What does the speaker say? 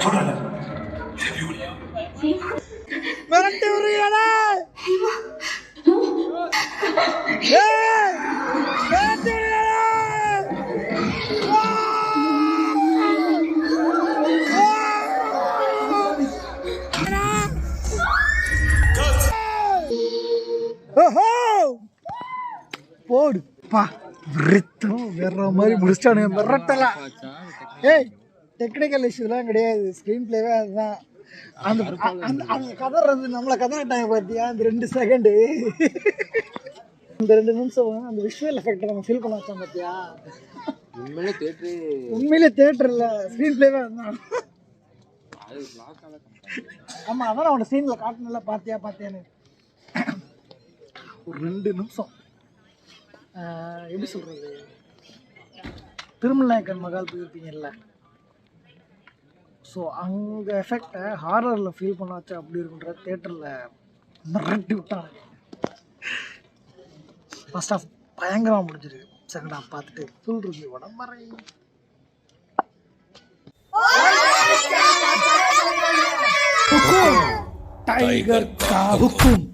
சொல்றேன். மிரட்டி விடுறீங்களா? ஏய், மிரட்டி விடுறீங்களா? ஓஹோ, போடுப்பா விருத்தம் வேற மாதிரி முடிச்சிட்டானு மிரட்டலாம். ஏய், டெக்னிக்கல் இஷ்யூலாம் கிடையாது, ஸ்க்ரீன் பிளேவே அதுதான். அந்த அந்த கதறது நம்மளை கதறிட்டாங்க பார்த்தியா, அந்த 2 செகண்டு, இந்த 2 நிமிஷம் அந்த விஷுவல் எஃபெக்டை நம்ம ஃபீல் பண்ண வச்சோம் பார்த்தியா. உண்மையிலே தேட்டரில் ஸ்க்ரீன் பிளேவே அதுதான். ஆமாம், அதான் அவனோட சீனில் காட்டணும்ல, பார்த்தியான்னு ஒரு 2 நிமிஷம் எப்படி சொல்கிறது, திருமலைநாயக்கன் மகால் போயிருப்பீங்கல்ல, ஸோ அங்கே எஃபெக்டை ஹாரரில் ஃபீல் பண்ண வச்சா அப்படி இருக்குன்ற தேட்டரில் மிரட்டி விட்டாங்க. ஃபர்ஸ்ட் ஆஃப் பயங்கரமாக முடிஞ்சிருக்கு, செகண்ட் ஆஃப் பார்த்துட்டு ஃபுல் ரிவ்யூ உடம்பறை. டைகர் கா ஹுக்கும்.